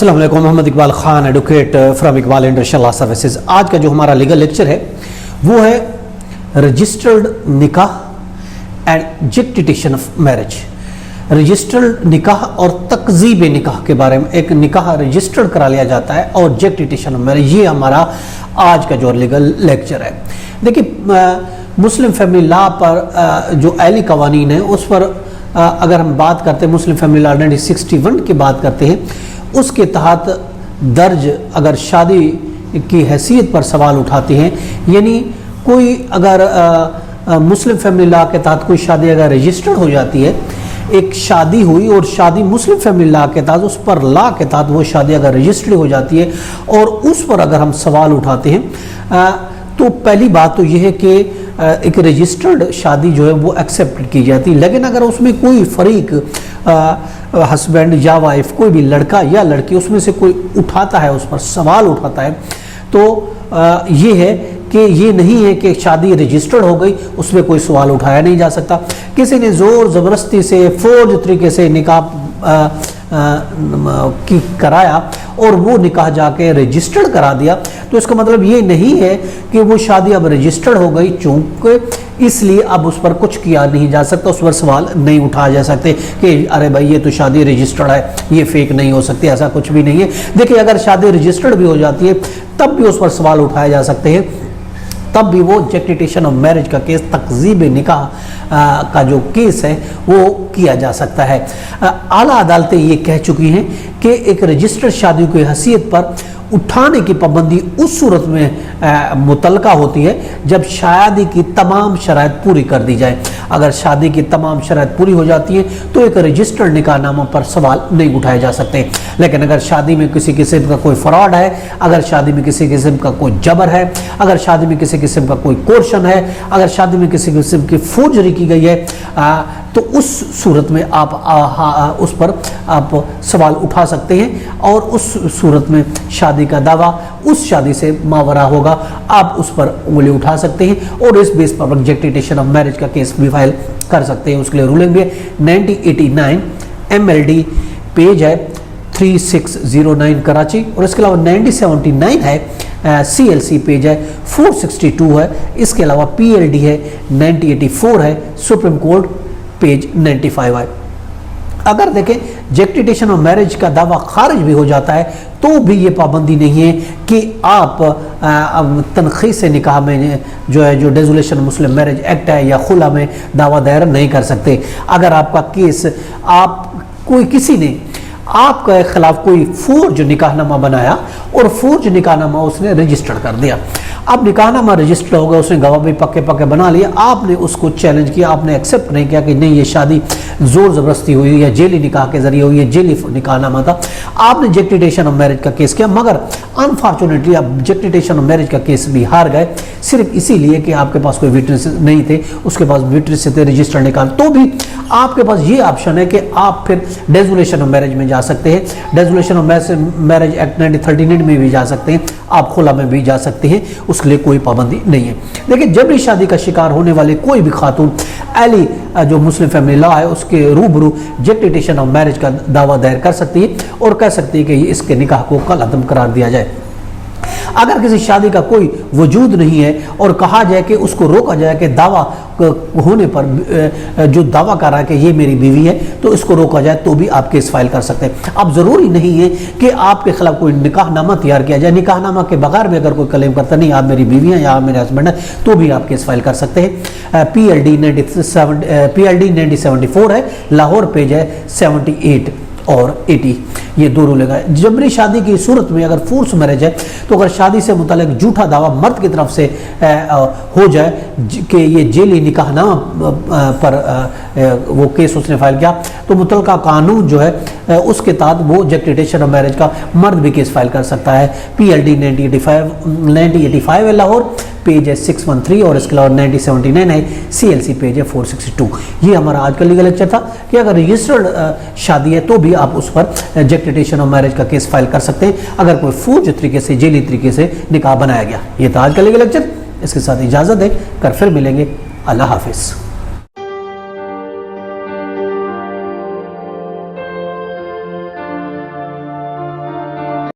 अस्सलाम वालेकुम, Mohammad Iqbal Khan, advocate from Iqbal international law services. आज का जो हमारा लीगल लेक्चर है वो है रजिस्टर्ड निकाह एंड जेक्टिटेशन ऑफ मैरिज। रजिस्टर्ड निकाह और तकजीब निकाह के बारे में, एक निकाह रजिस्टर्ड करा लिया जाता है और जेक्टिटेशन ऑफ मैरिज, ये हमारा आज का जो लीगल लेक्चर है। देखिए, मुस्लिम फैमिली लॉ पर जो आइली कवानीन है उस पर अगर हम बात करते हैं, मुस्लिम फैमिली लॉ 1961 की बात करते हैं, उसके तहत दर्ज अगर शादी की हैसियत पर सवाल उठाते हैं, यानी कोई अगर मुस्लिम फैमिली लॉ के तहत कोई शादी अगर रजिस्टर्ड हो जाती है, एक शादी हुई और शादी मुस्लिम फैमिली लॉ के तहत, उस पर लॉ के तहत वो शादी अगर रजिस्टर्ड हो जाती है और उस पर अगर हम सवाल उठाते हैं तो पहली बात तो यह है कि एक रजिस्टर्ड शादी जो है वो एक्सेप्ट की जाती है। लेकिन अगर उसमें कोई फरीक हस्बैंड या वाइफ, कोई भी लड़का या लड़की उसमें से कोई उठाता है, उस पर सवाल उठाता है, तो ये है कि ये नहीं है कि शादी रजिस्टर्ड हो गई, उसमें कोई सवाल उठाया नहीं जा सकता। किसी ने ज़ोर ज़बरदस्ती से फोर्ज तरीके से निकाह की कराया और वो निकाह जाके रजिस्टर्ड करा दिया, तो इसका मतलब ये नहीं है कि वो शादी अब रजिस्टर्ड हो गई, चूंकि इसलिए अब उस पर कुछ किया नहीं जा सकता, उस पर सवाल नहीं उठाए जा सकते कि अरे भाई ये तो शादी रजिस्टर्ड है, ये फेक नहीं हो सकती, ऐसा कुछ भी नहीं है। देखिए, अगर शादी रजिस्टर्ड भी हो जाती है तब भी उस पर सवाल उठाए जा सकते हैं, तब भी वो जेक्टिटेशन ऑफ मैरिज का केस, तकजीब निकाह का जो केस है वो किया जा सकता है। आला अदालतें ये कह चुकी हैं कि एक रजिस्टर्ड शादी की हैसियत पर उठाने की पाबंदी उस सूरत में मुतलका होती है जब शादी की तमाम शराइत पूरी कर दी जाए। अगर शादी की तमाम शराइत पूरी हो जाती है तो एक रजिस्टर्ड निकाहनामा पर सवाल नहीं उठाए जा सकते। लेकिन अगर शादी में किसी किस्म का कोई फ्रॉड है, अगर शादी में किसी किस्म का कोई जबर है, अगर शादी में किसी किस्म का कोई कोर्शन है, अगर शादी में किसी किस्म की फोर्जरी की गई है, तो उस सूरत में आप उस पर आप सवाल उठा सकते हैं और उस सूरत में शादी का दावा उस शादी से मावरा होगा, आप उस पर उंगली उठा सकते हैं और इस बेस पर जेक्टिटेशन ऑफ मैरिज का केस भी फाइल कर सकते हैं। उसके लिए रूलिंग भी है 1989 MLD पेज है 3609 कराची, और इसके अलावा 1979 है CLC पेज है 462 है। इसके अलावा PLD है 1984 है, सुप्रीम कोर्ट पेज 95 है। अगर देखें जेक्टिटेशन ऑफ मैरिज का दावा खारिज भी हो जाता है तो भी ये पाबंदी नहीं है कि आप तनख़ीस से निकाह में जो है, जो डेजुलेशन मुस्लिम मैरिज एक्ट है या खुला में दावा दायर नहीं कर सकते। अगर आपका केस, आप कोई किसी ने आपके खिलाफ कोई फोर्ज निकाहनामा बनाया और फोर्ज निकाहनामा उसने रजिस्टर्ड कर दिया, अब निकाहनामा रजिस्टर्ड हो गया, उसने गवाह भी पक्के पक्के बना लिए, आपने उसको चैलेंज किया, आपने एक्सेप्ट नहीं किया कि नहीं ये शादी जोर ज़बरदस्ती हुई या जेली निकाह के जरिए हुई, ये जेली निकाहनामा था, आपने जेक्टिटेशन ऑफ मैरिज का केस किया, मगर अनफॉर्चुनेटली आप जेक्टिटेशन ऑफ मैरिज का केस भी हार गए, सिर्फ इसीलिए कि आपके पास कोई विटनेस नहीं थे, उसके पास विटनेस थे रजिस्टर्ड निकाह, तो भी आपके पास ये ऑप्शन है कि आप फिर डेजुलेशन ऑफ मैरिज में जा सकते हैं। डेजुलेशन ऑफ मैरिज एक्ट 1939 में भी जा सकते हैं, आप खुला में भी जा सकते हैं, उसके लिए कोई पाबंदी नहीं है। देखिए, जबरी शादी का शिकार होने वाले कोई भी खातून अली जो मुस्लिम फैमिली लॉ है उसके रूबरू जेक्टिटेशन ऑफ मैरिज का दावा दायर कर सकती है और कह सकती है कि इसके निकाह को कल अदम करार दिया जाए। अगर किसी शादी का कोई वजूद नहीं है और कहा जाए कि उसको रोका जाए कि दावा होने पर जो दावा कर रहा है कि ये मेरी बीवी है, तो इसको रोका जाए तो भी आप केस फाइल कर सकते हैं। अब ज़रूरी नहीं है कि आपके खिलाफ कोई निकाहनामा तैयार किया जाए, निकाहनामा के बगैर भी अगर कोई क्लेम करता नहीं आप मेरी बीवी हैं या आप मेरे हस्बैंड हैं, तो भी आप केस फाइल कर सकते हैं। PLD 1974 है, लाहौर पेज है 78 और 80, ये दो रूल है। जबरी शादी की सूरत में अगर फोर्स मैरिज है तो अगर शादी से मुतालिक झूठा दावा मर्द की तरफ से हो जाए कि ये जेली निकाहनामा पर वो केस उसने फाइल किया, तो मुतलका कानून जो है उसके तहत वो जेक्टिटेशन ऑफ मैरिज का मर्द भी केस फाइल कर सकता है। PLD 1985 है, लाहौर पेज है 613, और इसके अलावा 1979 है, CLC पेज है 462। ये हमारा आज का लीगल लेक्चर था कि अगर रजिस्टर्ड शादी है तो भी आप उस पर जेक्टिटेशन ऑफ मैरिज का केस फाइल कर सकते हैं अगर कोई फोर्ज तरीके से, जेली तरीके से निकाह बनाया गया। ये था आज का लीगल लेक्चर, इसके साथ इजाज़त है, कर फिर मिलेंगे। अल्लाह हाफिज़।